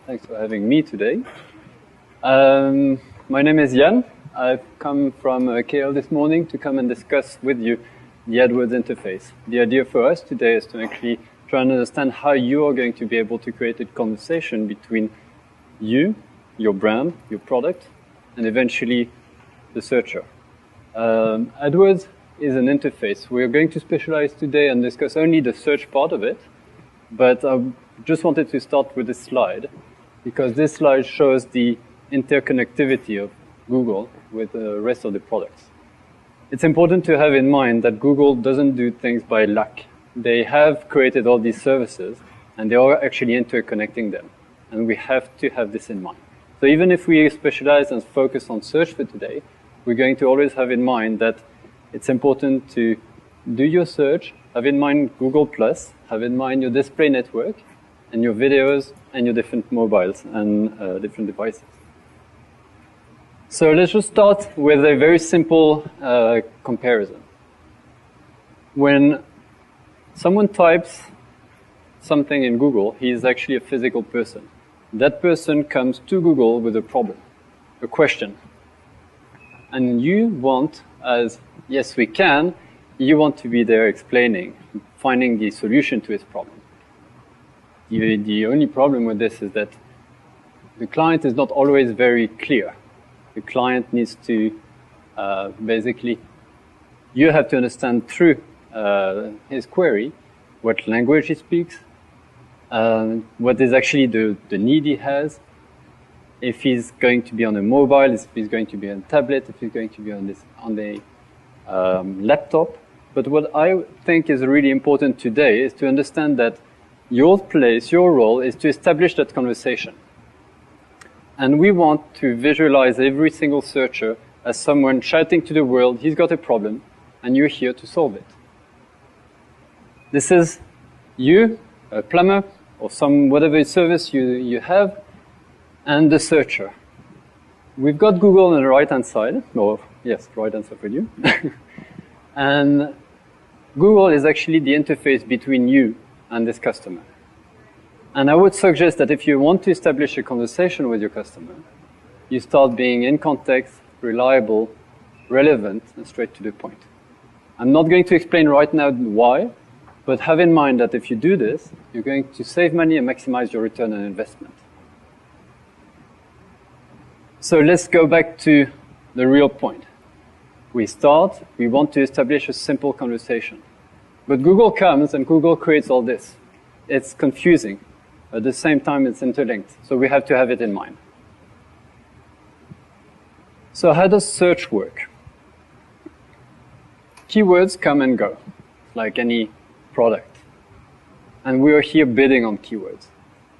Thanks for having me today. My name is Yann. I've come from KL this morning to come and discuss with you the Adwords interface. The idea for us today is to actually try and understand how you are going to be able to create a conversation between you, your brand, your product, and eventually the searcher. Adwords is an interface. We're going to specialize today and discuss only the search part of it, but I just wanted to start with this slide, because this slide shows the interconnectivity of Google with the rest of the products. It's important to have in mind that Google doesn't do things by luck. They have created all these services, and they are actually interconnecting them, and we have to have this in mind. So even if we specialize and focus on search for today, we're going to always have in mind that it's important to do your search, have in mind Google+, have in mind your display network, and your videos, and your different mobiles and different devices. So let's just start with a very simple comparison. When someone types something in Google, he is actually a physical person. That person comes to Google with a problem, a question. And you want, as yes we can, you want to be there explaining, finding the solution to his problem. The only problem with this is that the client is not always very clear. The client needs to, basically, you have to understand through his query what language he speaks, what is actually the need he has, if he's going to be on a mobile, if he's going to be on a tablet, if he's going to be on a laptop. But what I think is really important today is to understand that your place, your role, is to establish that conversation. And we want to visualize every single searcher as someone shouting to the world, he's got a problem, and you're here to solve it. This is you, a plumber, or whatever service you have, and the searcher. We've got Google on the right-hand side, or yes, right-hand side for you. And Google is actually the interface between you and this customer. And I would suggest that if you want to establish a conversation with your customer, you start being in context, reliable, relevant, and straight to the point. I'm not going to explain right now why, but have in mind that if you do this, you're going to save money and maximize your return on investment. So let's go back to the real point. We want to establish a simple conversation. But Google comes and Google creates all this. It's confusing. At the same time, it's interlinked. So we have to have it in mind. So how does search work? Keywords come and go, like any product. And we are here bidding on keywords.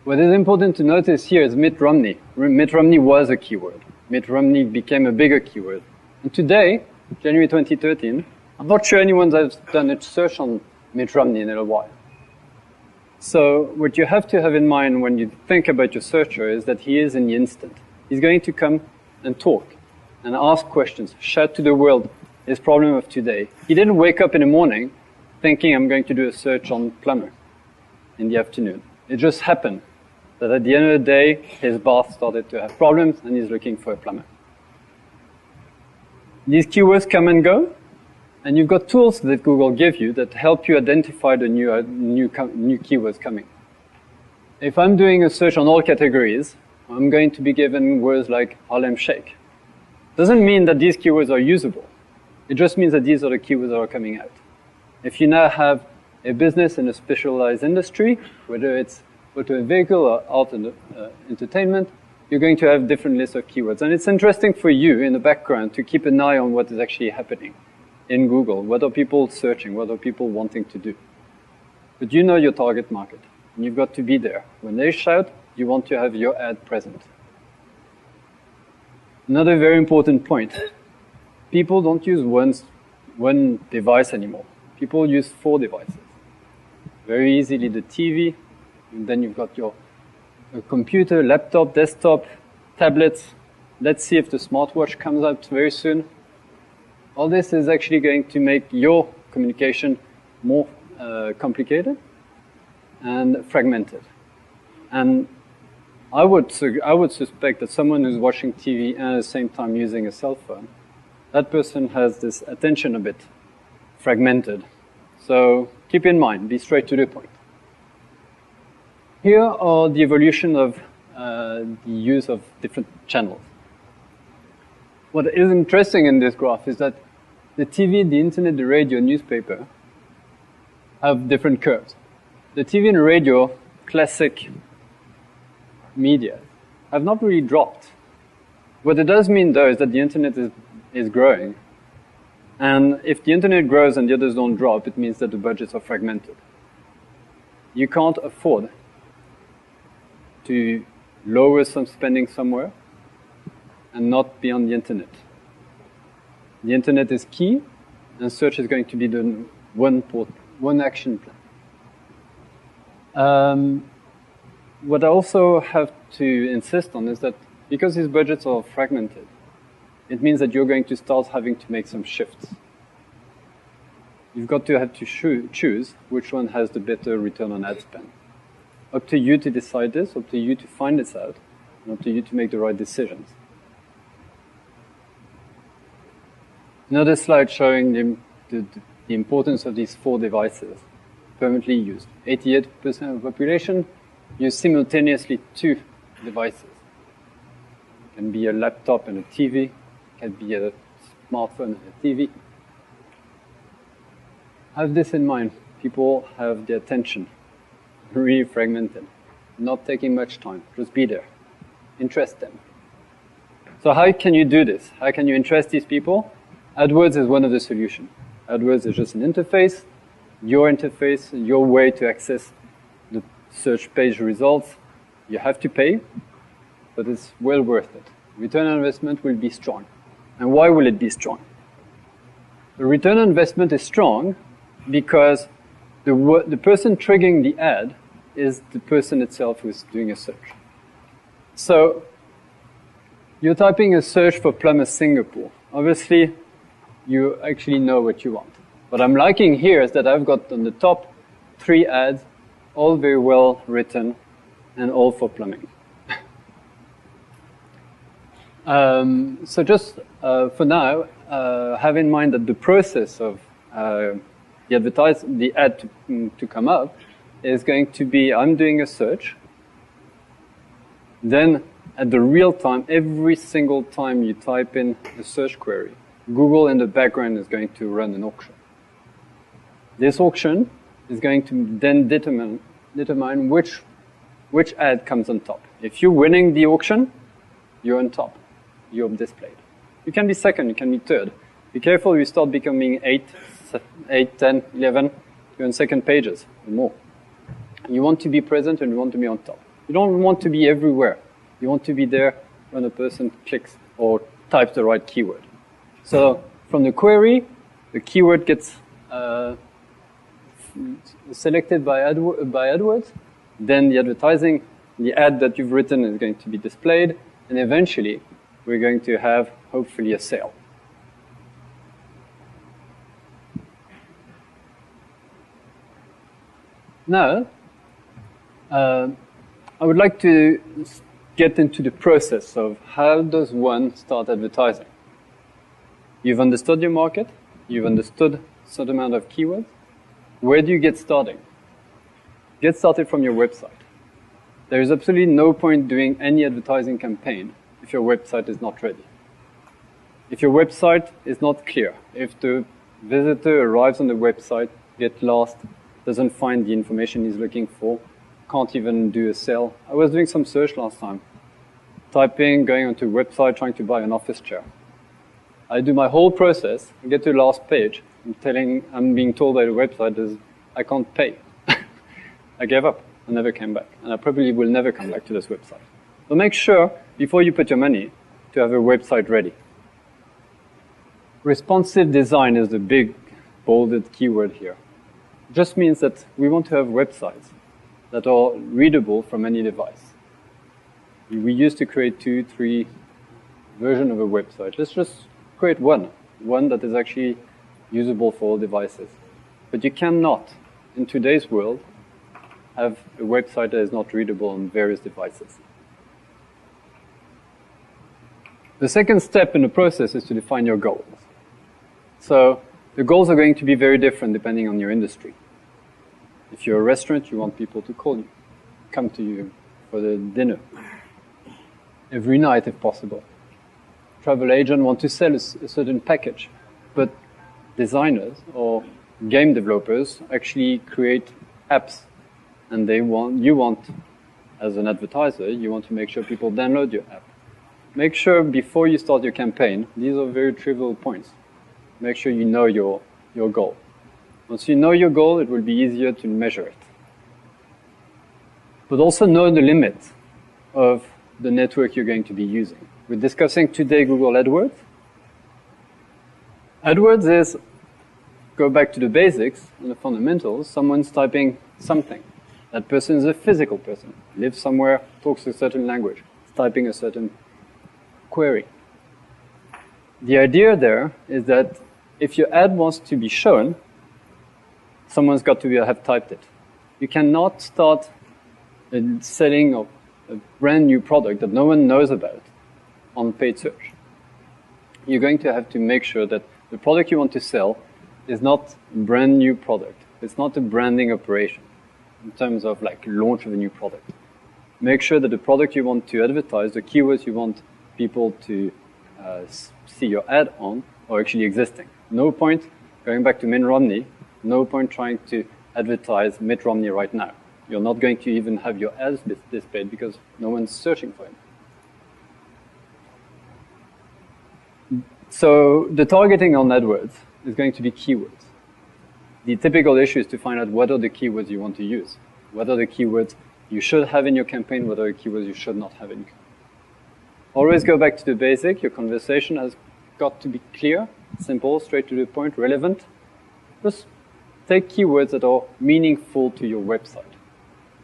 What is important to notice here is Mitt Romney. Mitt Romney was a keyword. Mitt Romney became a bigger keyword. And today, January 2013, I'm not sure anyone has done a search on Mitt Romney in a while. So what you have to have in mind when you think about your searcher is that he is in the instant. He's going to come and talk and ask questions, shout to the world his problem of today. He didn't wake up in the morning thinking I'm going to do a search on plumber in the afternoon. It just happened that at the end of the day, his bath started to have problems and he's looking for a plumber. These keywords come and go, and you've got tools that Google give you that help you identify the new keywords coming. If I'm doing a search on all categories, I'm going to be given words like Harlem Shake. Doesn't mean that these keywords are usable. It just means that these are the keywords that are coming out. If you now have a business in a specialized industry, whether it's auto vehicle or art and entertainment, you're going to have different lists of keywords. And it's interesting for you in the background to keep an eye on what is actually happening in Google. What are people searching? What are people wanting to do? But you know your target market, and you've got to be there. When they shout, you want to have your ad present. Another very important point. People don't use one device anymore. People use 4 devices. Very easily the TV, and then you've got your computer, laptop, desktop, tablets. Let's see if the smartwatch comes out very soon. All this is actually going to make your communication more complicated and fragmented. And I would suspect that someone who's watching TV and at the same time using a cell phone, that person has this attention a bit fragmented. So keep in mind, be straight to the point. Here are the evolution of the use of different channels. What is interesting in this graph is that the TV, the internet, the radio, newspaper have different curves. The TV and radio, classic media, have not really dropped. What it does mean, though, is that the internet is growing. And if the internet grows and the others don't drop, it means that the budgets are fragmented. You can't afford to lower some spending somewhere and not be on the internet. The internet is key, and search is going to be the one action plan. What I also have to insist on is that because these budgets are fragmented, it means that you're going to start having to make some shifts. You've got to have to choose which one has the better return on ad spend. Up to you to decide this, up to you to find this out, and up to you to make the right decisions. Another slide showing the importance of these 4 devices permanently used. 88% of the population use simultaneously 2 devices. It can be a laptop and a TV, it can be a smartphone and a TV. Have this in mind. People have their attention really fragmented, not taking much time. Just be there. Interest them. So how can you do this? How can you interest these people? Adwords is one of the solutions. Adwords is just an interface, your way to access the search page results. You have to pay, but it's well worth it. Return on investment will be strong. And why will it be strong? The return on investment is strong because the person triggering the ad is the person itself who's doing a search. So you're typing a search for plumber Singapore. Obviously, you actually know what you want. What I'm liking here is that I've got on the top 3 ads, all very well written, and all for plumbing. So just for now, have in mind that the process of the ad to come up is going to be, I'm doing a search. Then at the real time, every single time you type in a search query, Google in the background is going to run an auction. This auction is going to then determine which ad comes on top. If you're winning the auction, you're on top. You're displayed. You can be second, you can be third. Be careful, you start becoming 8, 10, 11, you're on second pages or more. You want to be present and you want to be on top. You don't want to be everywhere. You want to be there when a person clicks or types the right keyword. So from the query, the keyword gets selected by AdWords. Then the advertising, the ad that you've written is going to be displayed. And eventually, we're going to have, hopefully, a sale. Now, I would like to get into the process of how does one start advertising. You've understood your market. You've understood a certain amount of keywords. Where do you get started? Get started from your website. There is absolutely no point doing any advertising campaign if your website is not ready. If your website is not clear, if the visitor arrives on the website, gets lost, doesn't find the information he's looking for, can't even do a sale. I was doing some search last time, typing, going onto a website, trying to buy an office chair. I do my whole process, I get to the last page, I'm being told by the website is I can't pay. I gave up. I never came back. And I probably will never come back to this website. So make sure, before you put your money, to have a website ready. Responsive design is the big, bolded keyword here. It just means that we want to have websites that are readable from any device. We used to create 2, 3 versions of a website. Let's just create one that is actually usable for all devices. But you cannot, in today's world, have a website that is not readable on various devices. The second step in the process is to define your goals. So the goals are going to be very different depending on your industry. If you're a restaurant, you want people to call you, come to you for the dinner every night if possible. Travel agent want to sell a certain package, but designers or game developers actually create apps, and you want, as an advertiser, you want to make sure people download your app. Make sure before you start your campaign, these are very trivial points. Make sure you know your goal. Once you know your goal, it will be easier to measure it. But also know the limit of the network you're going to be using. We're discussing today Google AdWords. AdWords is, go back to the basics and the fundamentals, someone's typing something. That person is a physical person, lives somewhere, talks a certain language, is typing a certain query. The idea there is that if your ad wants to be shown, someone's got to have typed it. You cannot start selling a brand new product that no one knows about on paid search. You're going to have to make sure that the product you want to sell is not a brand new product. It's not a branding operation in terms of like launch of a new product. Make sure that the product you want to advertise, the keywords you want people to see your ad on, are actually existing. No point, going back to Mitt Romney, no point trying to advertise Mitt Romney right now. You're not going to even have your ads displayed because no one's searching for him. So the targeting on AdWords is going to be keywords. The typical issue is to find out what are the keywords you want to use. What are the keywords you should have in your campaign, what are the keywords you should not have in your campaign. Always go back to the basic. Your conversation has got to be clear, simple, straight to the point, relevant. Just take keywords that are meaningful to your website.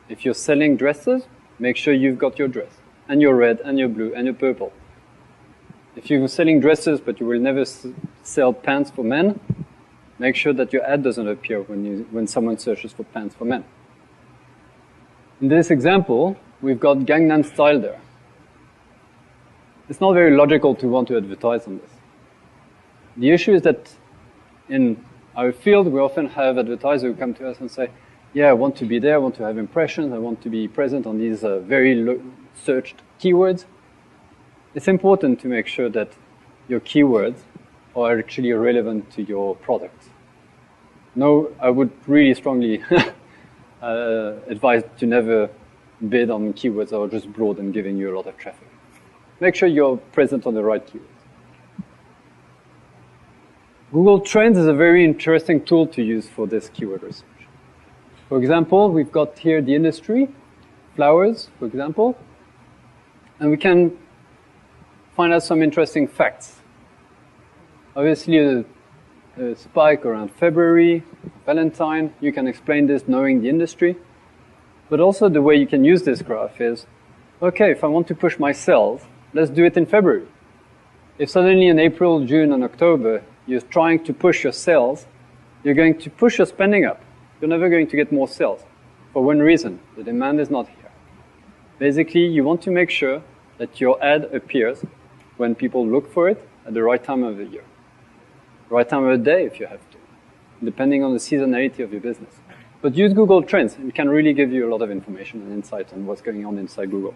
If you're selling dresses, make sure you've got your dress, and your red, and your blue, and your purple. If you're selling dresses, but you will never sell pants for men, make sure that your ad doesn't appear when someone searches for pants for men. In this example, we've got Gangnam Style there. It's not very logical to want to advertise on this. The issue is that in our field, we often have advertisers who come to us and say, yeah, I want to be there, I want to have impressions, I want to be present on these very searched keywords. It's important to make sure that your keywords are actually relevant to your product. No, I would really strongly advise to never bid on keywords that are just broad and giving you a lot of traffic. Make sure you're present on the right keywords. Google Trends is a very interesting tool to use for this keyword research. For example, we've got here the industry, flowers, for example, and we can find out some interesting facts. Obviously, a spike around February, Valentine. You can explain this knowing the industry. But also the way you can use this graph is, okay, if I want to push my sales, let's do it in February. If suddenly in April, June, and October, you're trying to push your sales, you're going to push your spending up. You're never going to get more sales. For one reason, the demand is not here. Basically, you want to make sure that your ad appears when people look for it at the right time of the year. Right time of the day if you have to, depending on the seasonality of your business. But use Google Trends. It can really give you a lot of information and insight on what's going on inside Google.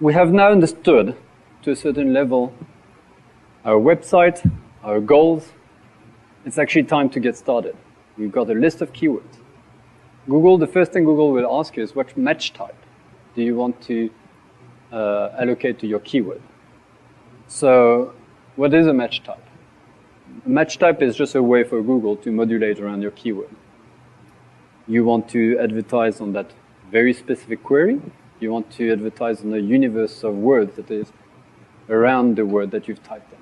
We have now understood, to a certain level, our website, our goals. It's actually time to get started. We've got a list of keywords. The first thing Google will ask you is what match type do you want to allocate to your keyword. So what is a match type? A match type is just a way for Google to modulate around your keyword. You want to advertise on that very specific query. You want to advertise on a universe of words that is around the word that you've typed in.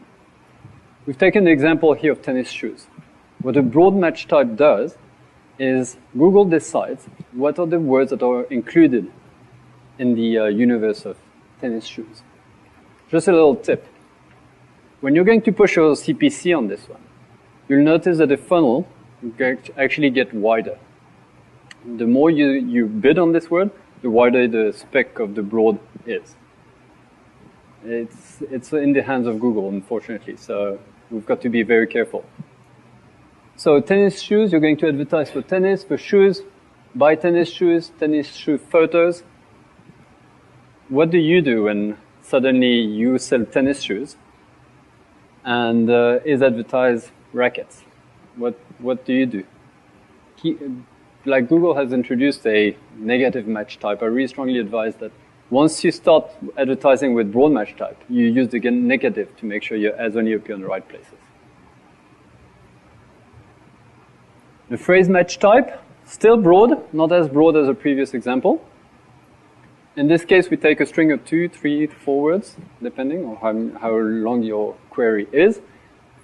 We've taken the example here of tennis shoes. What a broad match type does is Google decides what are the words that are included in the universe of tennis shoes. Just a little tip. When you're going to push your CPC on this one, you'll notice that the funnel actually get wider. The more you bid on this word, the wider the spec of the broad is. It's in the hands of Google, unfortunately, so we've got to be very careful. So tennis shoes, you're going to advertise for tennis, for shoes, buy tennis shoe photos. What do you do when suddenly you sell tennis shoes and is advertised rackets? What do you do? Like Google has introduced a negative match type. I really strongly advise that once you start advertising with broad match type, you use the negative to make sure your ads only appear in the right places. The phrase match type, still broad, not as broad as a previous example. In this case, we take a string of 2, 3, 4 words, depending on how long your query is,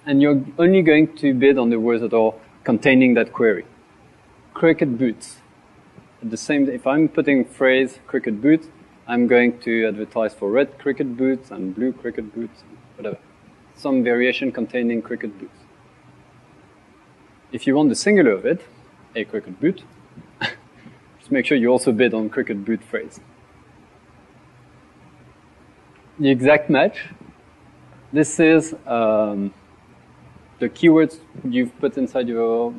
and you're only going to bid on the words that are containing that query. Cricket boots. If I'm putting phrase cricket boots, I'm going to advertise for red cricket boots and blue cricket boots, whatever. Some variation containing cricket boots. If you want the singular of it, a cricket boot, just make sure you also bid on cricket boot phrase. The exact match. This is the keywords you've put inside your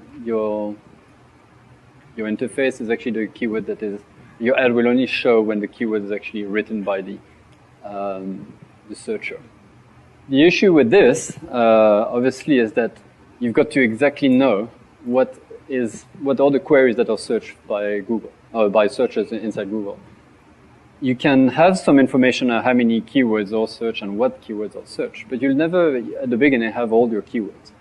interface is actually the keyword that is, your ad will only show when the keyword is actually written by the searcher. The issue with this, obviously, is that you've got to exactly know what are the queries that are searched by Google, or by searchers inside Google. You can have some information on how many keywords are searched and what keywords are searched, but you'll never, at the beginning, have all your keywords.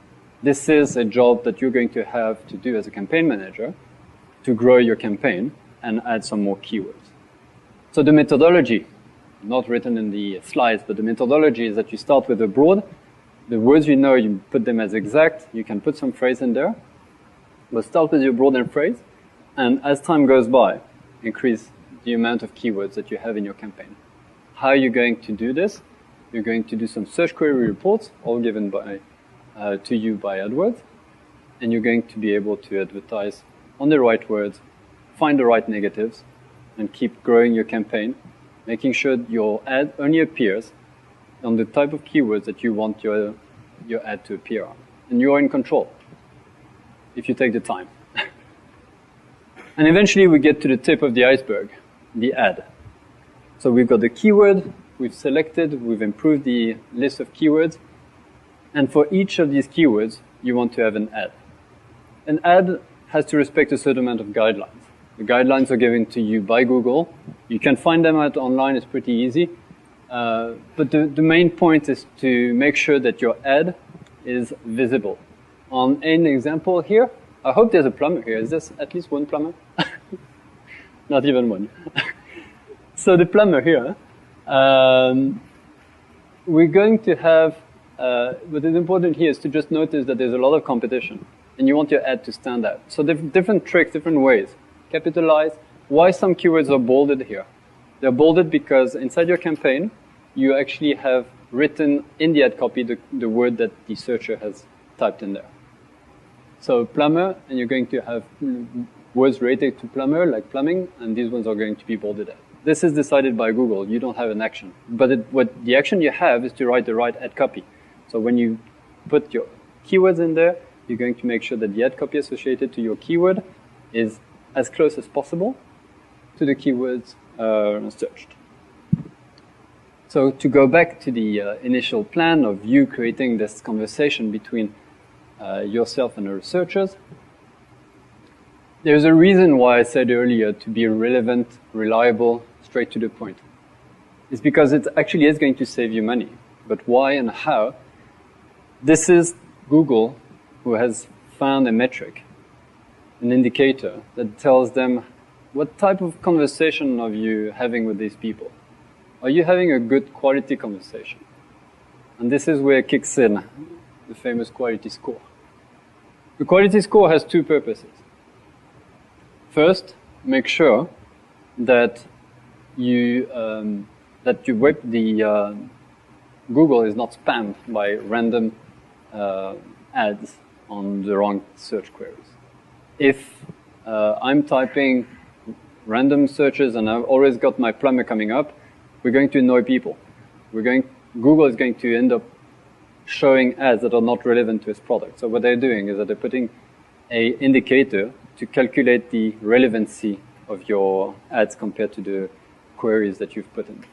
This is a job that you're going to have to do as a campaign manager to grow your campaign and add some more keywords. So the methodology, not written in the slides, but the methodology is that you start with a broad. The words you know, you put them as exact. You can put some phrase in there. But start with your broad and phrase. And as time goes by, increase the amount of keywords that you have in your campaign. How are you going to do this? You're going to do some search query reports, all given to you by Adwords. And you're going to be able to advertise on the right words, find the right negatives, and keep growing your campaign, making sure your ad only appears on the type of keywords that you want your ad to appear on. And you are in control if you take the time. And eventually we get to the tip of the iceberg, the ad. So we've got the keyword, we've selected, we've improved the list of keywords, and for each of these keywords, you want to have an ad. An ad has to respect a certain amount of guidelines. The guidelines are given to you by Google. You can find them out online, it's pretty easy. But the main point is to make sure that your ad is visible. On an example here, I hope there's a plumber here. Is there at least one plumber? Not even one. So the plumber here, we're going to have, what is important here is to just notice that there's a lot of competition and you want your ad to stand out. So different tricks, different ways. Capitalize. Why some keywords are bolded here? They're bolded because inside your campaign, you actually have written in the ad copy the word that the searcher has typed in there. So plumber, and you're going to have words related to plumber, like plumbing, and these ones are going to be bolded out. This is decided by Google. You don't have an action. But what the action you have is to write the right ad copy. So when you put your keywords in there, you're going to make sure that the ad copy associated to your keyword is as close as possible to the keywords searched. So to go back to the initial plan of you creating this conversation between yourself and the researchers, there's a reason why I said earlier to be relevant, reliable, straight to the point. It's because it actually is going to save you money. But why and how? This is Google who has found a metric, an indicator that tells them what type of conversation are you having with these people. Are you having a good quality conversation? And this is where it kicks in the famous quality score. The quality score has two purposes. First, make sure that Google is not spammed by random ads on the wrong search queries. If I'm typing random searches and I've always got my plumber coming up, we're going to annoy people. Google is going to end up showing ads that are not relevant to its product. So what they're doing is that they're putting an indicator to calculate the relevancy of your ads compared to the queries that you've put in.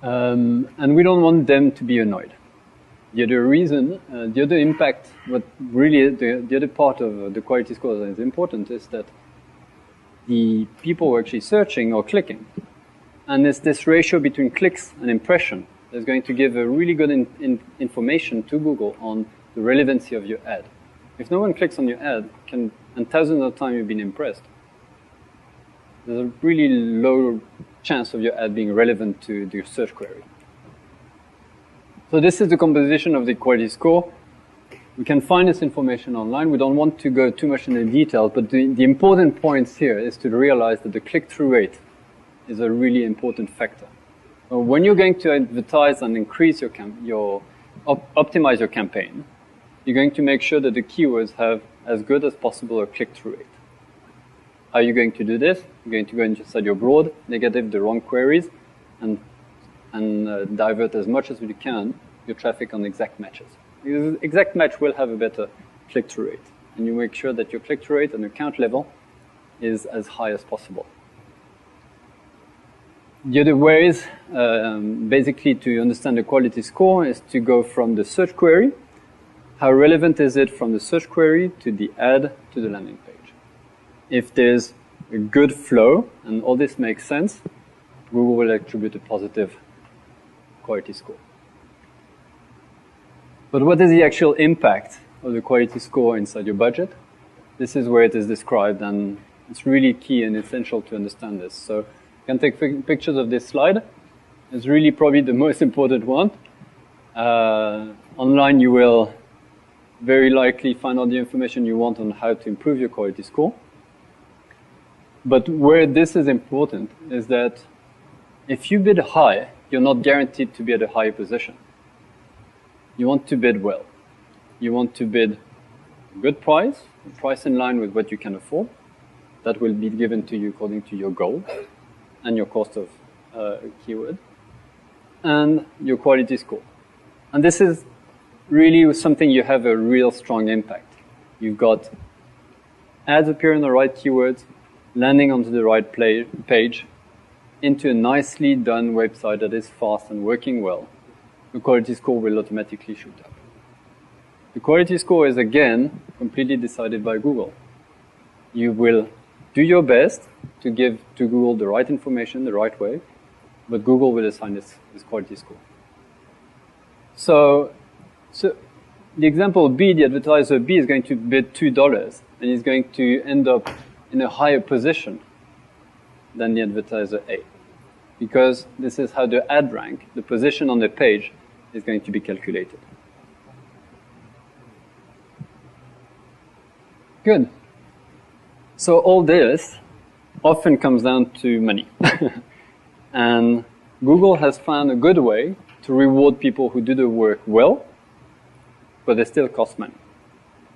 And we don't want them to be annoyed. The other reason, the other impact, what really the other part of the quality score that is important is that the people who are actually searching or clicking. And it's this ratio between clicks and impression that's going to give a really good information to Google on the relevancy of your ad. If no one clicks on your ad, and thousands of times you've been impressed, there's a really low chance of your ad being relevant to the search query. So this is the composition of the quality score. We can find this information online. We don't want to go too much into detail, but the important points here is to realize that the click-through rate is a really important factor. So when you're going to advertise and increase optimize your campaign, you're going to make sure that the keywords have as good as possible a click-through rate. How are you going to do this? You're going to go inside your broad, negative the wrong queries, and divert as much as you can your traffic on exact matches. Because exact match will have a better click-through rate. And you make sure that your click-through rate and account level is as high as possible. The other ways, basically to understand the quality score, is to go from the search query. How relevant is it from the search query to the ad to the landing page? If there's a good flow and all this makes sense, Google will attribute a positive quality score. But what is the actual impact of the quality score inside your budget? This is where it is described, and it's really key and essential to understand this. So you can take pictures of this slide. It's really probably the most important one. Online you will very likely find all the information you want on how to improve your quality score. But where this is important is that if you bid high, you're not guaranteed to be at a higher position. You want to bid well. You want to bid a good price, a price in line with what you can afford. That will be given to you according to your goal and your cost of keyword and your quality score. And this is really something you have a real strong impact. You've got ads appearing on the right keywords, landing onto the right page, into a nicely done website that is fast and working well. The quality score will automatically shoot up. The quality score is again completely decided by Google. You will do your best to give to Google the right information the right way, but Google will assign this quality score. So the example B, the advertiser B is going to bid $2 and is going to end up in a higher position than the advertiser A, because this is how the ad rank, the position on the page, is going to be calculated. Good. So all this often comes down to money. And Google has found a good way to reward people who do the work well, but they still cost money.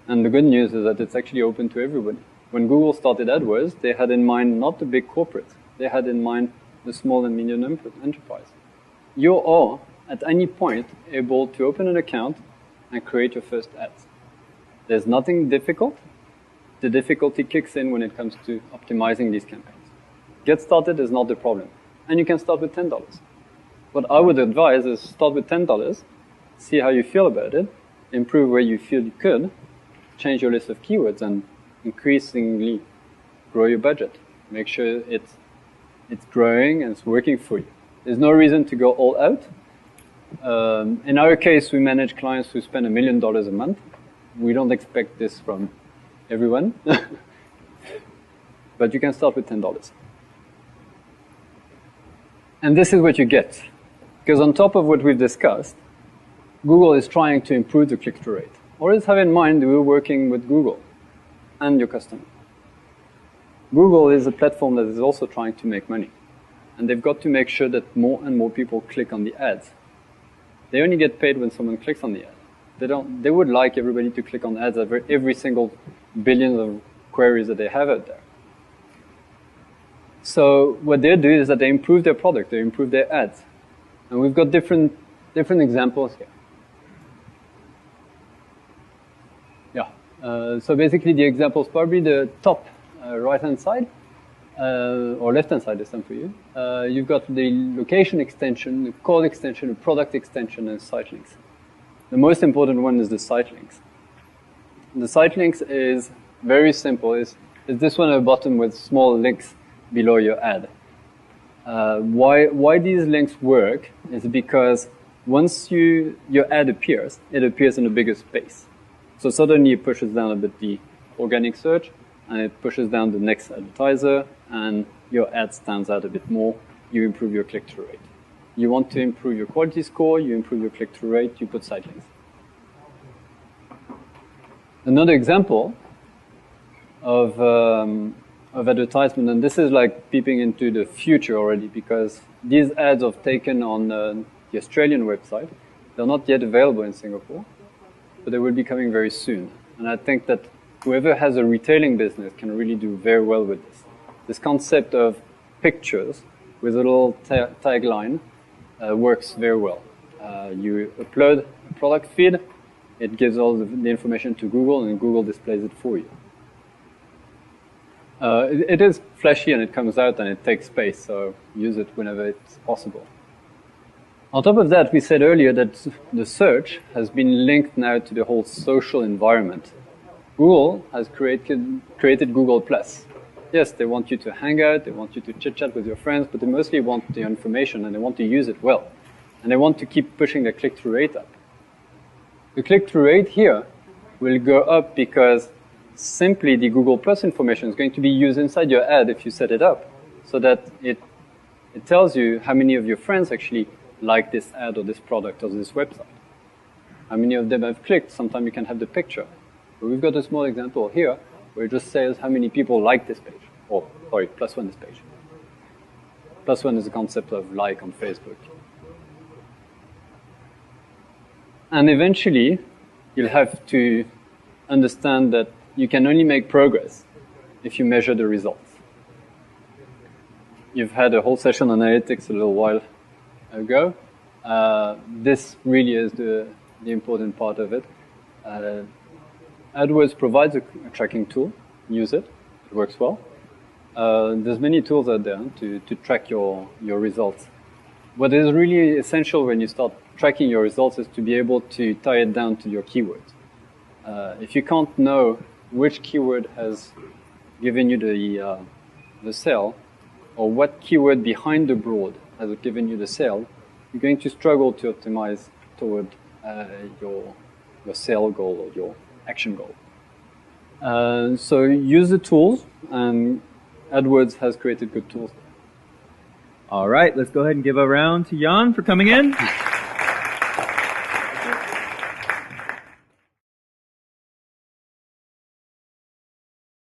And the good news is that it's actually open to everybody. When Google started AdWords, they had in mind not the big corporates. They had in mind the small and medium enterprise. You are, at any point, able to open an account and create your first ads. There's nothing difficult. The difficulty kicks in when it comes to optimizing these campaigns. Get started is not the problem. And you can start with $10. What I would advise is start with $10, see how you feel about it, improve where you feel you could, change your list of keywords, and increasingly grow your budget. Make sure it's growing and it's working for you. There's no reason to go all out. In our case, we manage clients who spend $1 million a month. We don't expect this from everyone. But you can start with $10. And this is what you get. Because on top of what we've discussed, Google is trying to improve the click-through rate. Always have in mind that we're working with Google and your customer. Google is a platform that is also trying to make money. And they've got to make sure that more and more people click on the ads. They only get paid when someone clicks on the ad. They would like everybody to click on ads every single billions of queries that they have out there. So what they do is that they improve their product, they improve their ads. And we've got different examples here. Yeah. So basically the example is probably the top right-hand side, or left-hand side this time for you. You've got the location extension, the call extension, the product extension, and site links. The most important one is the site links. The site links is very simple. It's this one at the bottom with small links below your ad. Why these links work is because once your ad appears, it appears in a bigger space. So suddenly it pushes down a bit the organic search, and it pushes down the next advertiser, and your ad stands out a bit more. You improve your click-through rate. You want to improve your quality score, you improve your click-through rate, you put site links. Another example of advertisement, and this is like peeping into the future already, because these ads are taken on the Australian website. They're not yet available in Singapore, but they will be coming very soon. And I think that whoever has a retailing business can really do very well with this. This concept of pictures with a little tagline works very well. You upload a product feed, it gives all the information to Google, and Google displays it for you. It is flashy and it comes out and it takes space, so use it whenever it's possible. On top of that, we said earlier that the search has been linked now to the whole social environment. Google has created Google+. Yes, they want you to hang out, they want you to chit-chat with your friends, but they mostly want the information and they want to use it well. And they want to keep pushing the click-through rate up. The click-through rate here will go up because simply the Google Plus information is going to be used inside your ad if you set it up, so that it tells you how many of your friends actually like this ad or this product or this website. How many of them have clicked? Sometimes you can have the picture. But we've got a small example here where it just says how many people like this page. Or, sorry, +1 this page. +1 is the concept of like on Facebook. And eventually, you'll have to understand that you can only make progress if you measure the results. You've had a whole session on analytics a little while ago. This really is the important part of it. Adwords provides a tracking tool. Use it. It works well. There's many tools out there to track your results. What is really essential when you start tracking your results is to be able to tie it down to your keywords. If you can't know which keyword has given you the sale, or what keyword behind the broad has given you the sale, you're going to struggle to optimize toward your sale goal or your action goal. So use the tools, and Adwords has created good tools. All right, let's go ahead and give a round to Yann for coming in.